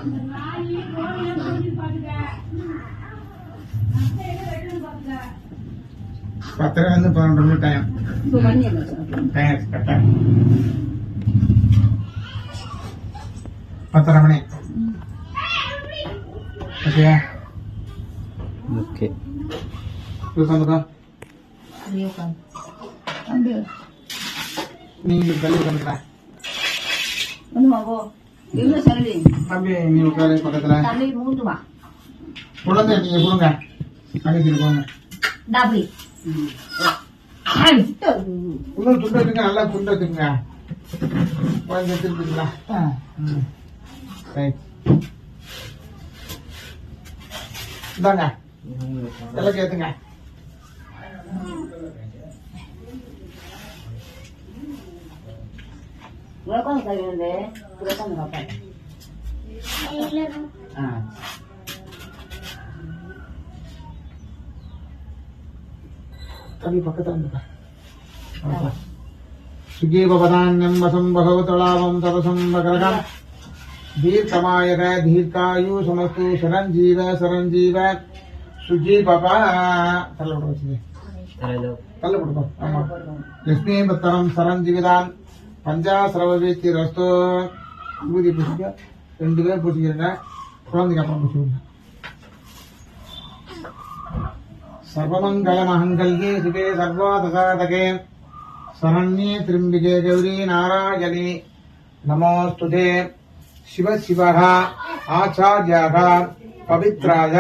10 12 time கரெக்டா 10:30 மணி. Okay okay உட்காந்துக்கோ. நீங்க தள்ளி உட்காந்துக்கிறேன். தம்பி நீ உட்காரு பக்கத்துல. குழந்தை நீங்க கொடுங்க. அடிக்கிட்டு போங்க. இன்னும் துண்டு வச்சுங்க. நல்லா துண்டு வச்சுக்கோங்க. கொஞ்சம் திருப்பிங்களா? ரைட். இந்தாங்க எல்லாம் கேத்துங்க. தம்பி பக்கத்துல சுகீபதான்யம் வசம் பகவதளாவம் தவசம் பகரகம் தீர்க்கமாயக தீர்க்காயு சமஸ்து சரஞ்சீவ சரஞ்சீவ சுஜீபபா தள்ள விட வச்சுங்க. தள்ள விடுப்போம். ஆமா லட்சுமி பத்திரம் சரஞ்சீவிதான் பஞ்சாசிரவீத்தி ரஸ்தோ. ஊதி பூசிக்க 2 பேர் பூசிக்கிறேங்க. குழந்தைக்கு அப்புறம் பூசிக்கோங்க. சர்வமங்கல மகங்கல்யே சிவே சர்வாதசாதகே சரண்யே திரிம்பிகே கௌரி நாராயணி நமோஸ்துதே. சிவ சிவஹ ஆச்சார்யாக பவித்ராய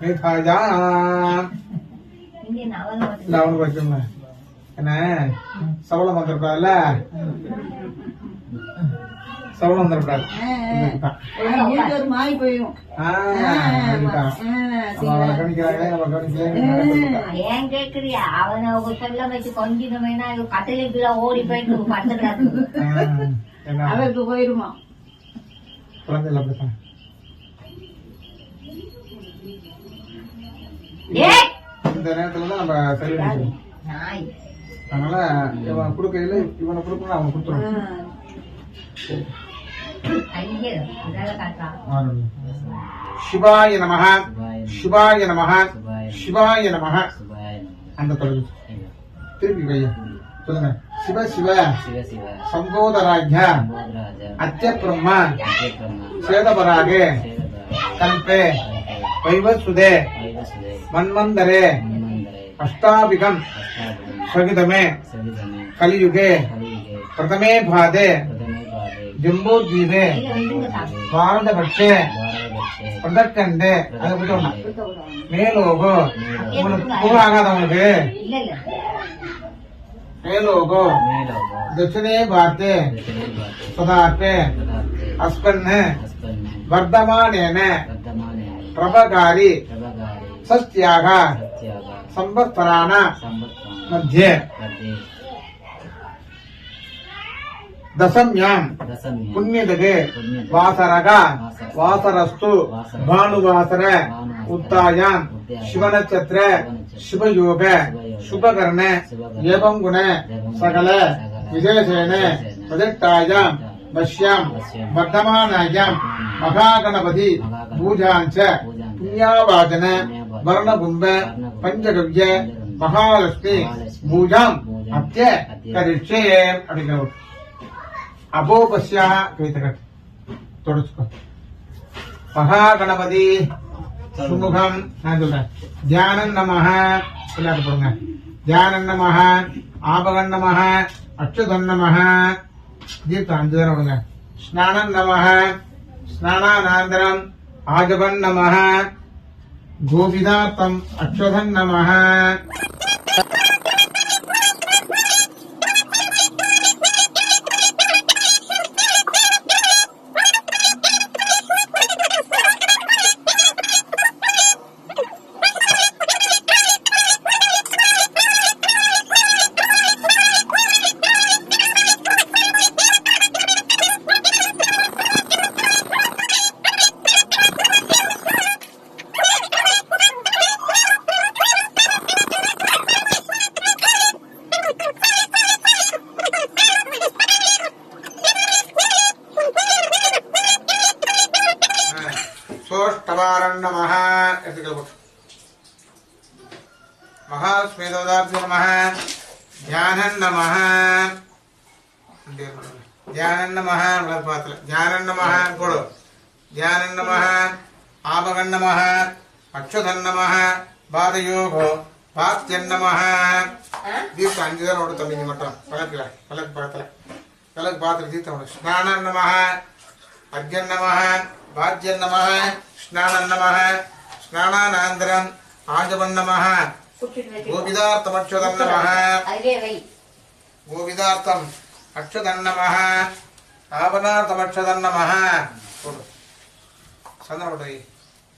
மேதாயா. அவனுக்கு வச்சுங்க. என்ன சவளம் வந்துருக்காதுல்ல? சவளம் வந்துருக்காது. அவருக்கு போயிருமா குழந்தைகள் அப்படித்தான். இந்த நேரத்துலதான் நம்ம சரி பண்ணிக்கணும். அதனால இவன் கொடுக்கையில இவனை கொடுக்கணும். அவனை கொடுத்துருவோம். சிவாய நமஹ சிவாய நமஹ சிவாய நமஹ. அந்த தொழில் திருப்பி கையா சொல்லுங்க. சிவ சிவ சம்போதராஜ்ய அத்திய பிரம்ம சேதபராகே கல்பே வைவசுதே மன்வந்தரே அஷ்டாபிகம் சகிதமே கலியுகே பிரதமே பாதே ஜம்பூத்வீபே பாரதபட்சே பிரதக்கண்டே. அதை விட்டோம். மேலோகோ உங்களுக்கு புக ஆகாதவங்களுக்கு மேலோகோ दक्षिणे भारते सदार्थे अस्पन्न वर्धमानेन प्रभकारी सस्त्याग संवत्सराण मध्ये दशम्यां पुण्यदगे वासरग वासरस्तु भानुवासर उत्तायां शिवनक्षत्र शुभयोग शुभकर्ण एवं गुण सकल विशेषेण प्रदत्तायां वश्यां वर्धमानायां महागणपति पूजांच पुण्यावाचन वर्णकुंभ पंचगव्य महालक्ष्मी पूजां अत्य करिष्ये अडिगौ अपोपस्याः कवितकट तोड़ुको महागणपति सुमुखम நான் சொல்றேன் தியானம் நமஹ எல்லாரும் போடுங்க தியானம் நமஹ ஆபகன் நமஹ அச்சுதன் நமஹ தீர்த்தம் 5 தடவை போடுங்க ஸ்நானம் நமஹ ஸ்நானானந்தரம் ஆஜபன் நமஹ கோபிதார்த்தம் அச்சுதன் நமஹ ஸ்வேதோதார்த்தி நமः தியானன் நமः தியானன் நமः விளப்பாத்துல தியானன் நமः போடு தியானன் நமः ஆபகன் நமः அக்ஷதன் நமः பாதயோகோ பாத்யன் நமः தீர்த்தம் 5 தடவை ஓடு தம்பிங்க மட்டும் பழக்கு பக்கத்துல பழக்கு பாத்துல தீர்த்தம் ஸ்நானன் நமः அர்ஜன் நமः பாத்யன் நமः ஸ்நானன் நமः ஸ்நானானந்தரம் ஆஜவன் நமः கோவிதார்த்தம் அக்ஷதன் நமः கோவிதார்த்தம் அக்ஷதன் நமः ஆவனார்த்தம் அக்ஷதன் நமः சந்திரபட்டை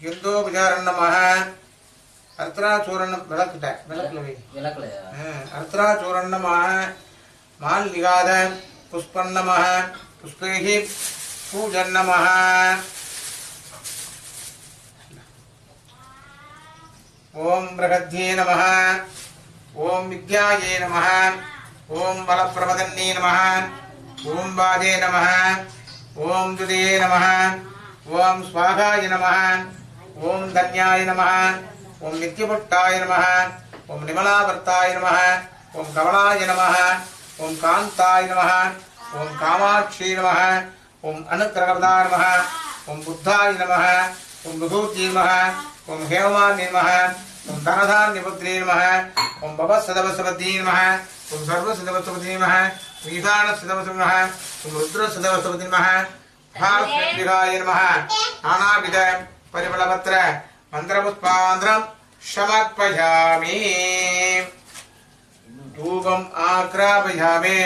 யுந்தோ விசாரன் நமः அர்த்தராச்சூரன் விளக்குல அர்த்தராச்சூரன் நமः மால்லிகாத புஷ்பன் நமः புஷ்பேஹி பூஜன் நமः ஓம் பிரகத்யே நமः ஓம் வித்யாயே நமः ஓம் பலப்பிரபதன்யே நமः ஓம் பாதே நமः ஓம் துதே நமः ஓம் ஸ்வாகாய நமः ஓம் தன்யாய நமः ஓம் நித்யபுட்டாய நமः ஓம் நிமலாவர்த்தாய நமः ஓம் கமலாய நமः ஓம் காந்தாய நமः ஓம் காமாட்சி நமः ஓம் அனுக்கிரகவதாய நமः ஓம் புத்தாய நமः ஓம் விபூதி நமः ஓம் ஹேமமான்ய நமः ஓம் தனதான்யபுத்ரே நமः ஓம் பவசதவசவதி நமः ஓம் சர்வசிதவசவதி நமः ஈசானசிதவசவதி நமः ஓம் ருத்ரசிதவசவதி நமः भास्विहाय नमः नानाविध परिमलपत्र मन्त्रपुष्पान्ध्रं समर्पयामि धूपम् आग्रापयामि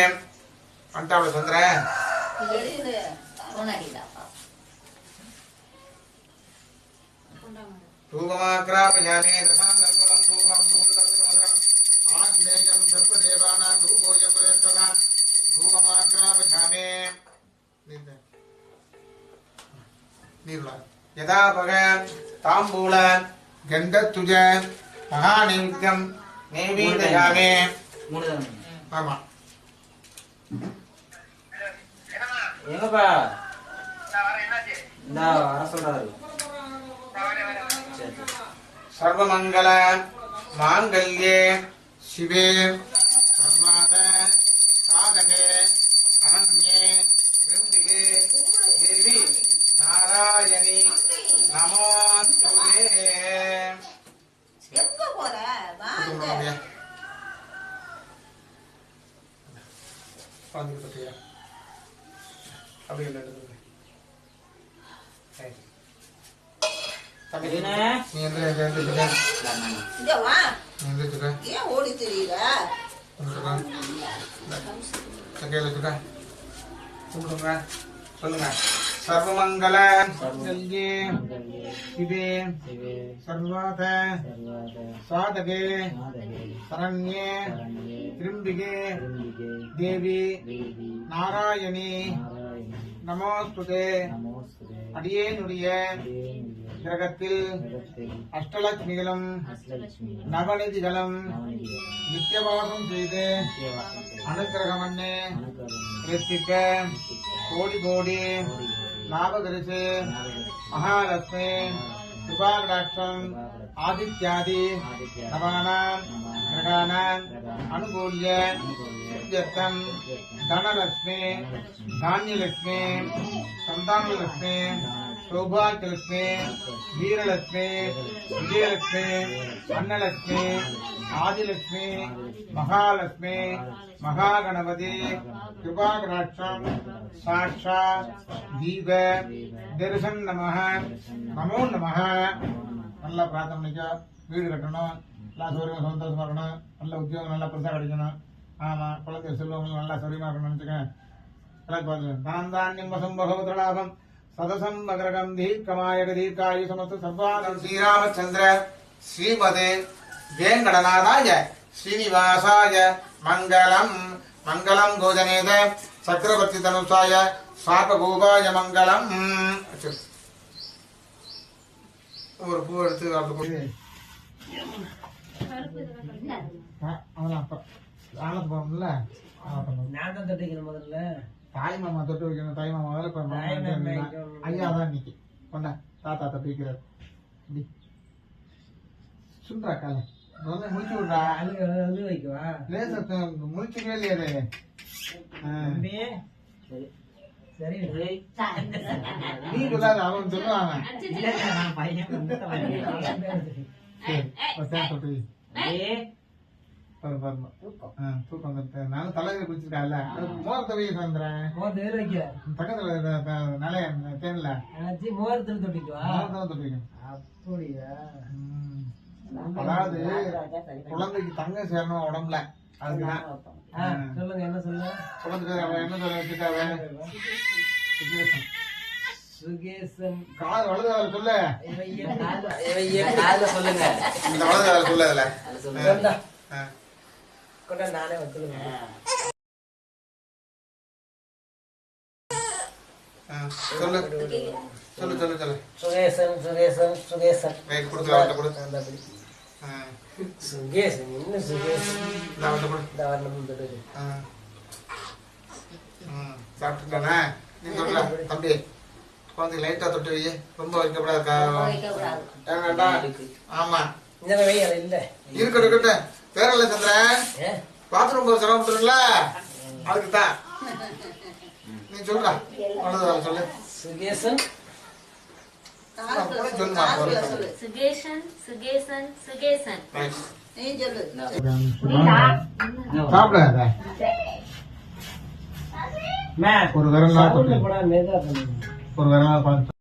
अंटावल सुंदर धूपमाग्रापयामि रसांगल्पं धूपं सुगन्धं आग्नेयं सर्वदेवानां धूपोऽयं प्रयच्छता धूपमाग्रापयामि यदा भग तांबूल गंधत्वज महानैवेद्यं नैवेदयामि ஆமா எங்கப்பா இந்த வர சொல்றாரு सर्वमंगल मांगल्ये शिवे सर्वार्थ साधके अनन्ये त्र्यंबके देवी नारायणी नमोस्तुते எங்க போற வாங்க இங்க வா ஏன் ஓடி தெரியல சொல்லுங்க सर्वमंगल मांगल्ये शिवे सर्वार्थ साधके शरण्ये त्र्यंबके देवी नारायणी नमोस्तुते அடியேனுடைய கிரகத்தில் அஷ்டலட்சுமிகளும் நவநிதிகளும் நித்தியவாசம் செய்து அனுக்கிரகமன்னே ரித்திக்க கோடி கோடி லாபகரிசு மகாலட்சுமி கிருபாகடாட்சம் ஆதித்யாதி நவானாம் கிரகானாம் அனுகூல்ய சித்தியர்த்தம் தனலட்சுமி தானியலட்சுமி சந்தானலட்சுமி சௌபாகியலட்சுமி வீரலட்சுமி விஜயலட்சுமி அன்னலட்சுமி ஆதிலட்சுமி மகாலட்சுமி மகாகணபதி கிருபாகடாட்சம் சாட்சாத் தீப தரிசன் நமः நமோ நமः. நல்லா பிரார்த்தனை பண்ணிக்க. வீடு கட்டணும், நல்லா சௌரியமா சந்தோஷமா இருக்கணும், நல்ல உத்தியோகம் நல்லா பெருசா கிடைக்கணும். ஆமா, குழந்தை செல்வங்களும் நல்லா சௌரியமா இருக்கணும்னு நினைச்சுக்க. தாந்தான்யம் வசம் பகவத்லாபம் சதசம் மகரகம் தீர்க்கமாயக தீர்க்காயு சமஸ்த சர்வாதம் ஸ்ரீராமச்சந்திர ஸ்ரீமதே வேங்கடநாதாய ஸ்ரீனிவாசாய மங்களம் மங்களம் கோஜனேத சக்கரவர்த்தி தனுசாய சாபகோபாய மங்களம். ஒரு பூ எடுத்து முதல்ல தாய் மாமா தொட்டு வைக்கணும். தாய் மாமா ஐயா தான் இன்னைக்கு கொண்டா தாத்தா தொட்டு வைக்கிறார். சுண்டா கால வந்து முடிச்சு விடுறா. அழுக வைக்கவா? லேசா முடிச்சுக்கவே இல்லையாரு. தம்பி, சரி நீ சொல்லாத, அவன் சொல்லுவாங்க. இல்ல, நான் பையன் முட்டை வாங்கிக்கிறேன். தூக்கம் வந்துட்டு நானும் தலையில குளிச்சிருக்கால மோர் தவிய சாந்திரேன். மோர் தேர் வைக்க பக்கத்துல நிலைய தேன்ல மோர் தூள் தொட்டிக்குவா? மோர் தான் தொட்டிக்கும். அப்படியா? அதாவது குழந்தைக்கு தங்க சேரணும் உடம்புல, அதுக்குதான். சொல்லுங்க, என்ன சொல்ல? குழந்தைக்கு அவன் என்ன சொல்ல வச்சுட்டாவே சுகேசன் கால் வலதுகால சொல்ல, சொல்லுங்க. இந்த வலதுகால சொல்ல. அதுல கொண்டா நானே சொல்லுங்க. சொல்லு சொல்லு சொல்லு சொல்லு. சுகேசன் சுகேசன் சுகேசன். ரைட், கொடுத்துலாம் கொடு. சுகேசன் என்ன சுகேசன்? சாப்பிட்டுட்டானே? நீ சொல்ல தம்பி, குழந்தைக்கு லைட்டா தொட்டு வை, ரொம்ப வைக்கப்படாது. ஆமா, இந்த வை. அது இல்ல, இருக்கட்டும் இருக்கட்டும். வேற இல்ல சந்திரன், பாத்ரூம் போக சிரமப்படுறீங்கள, அதுக்கு தான். நீ சொல்றா, அவ்வளவுதான் சொல்லு. சுகேசன் சொல்லுமா. சுகேசன் சுகேசன் சுகேசன். நீ சொல்லு. சாப்பிடாத. ஒரு விரல் போடா, மெதுவா பண்ணுங்க. ஒரு விரலா பார்த்து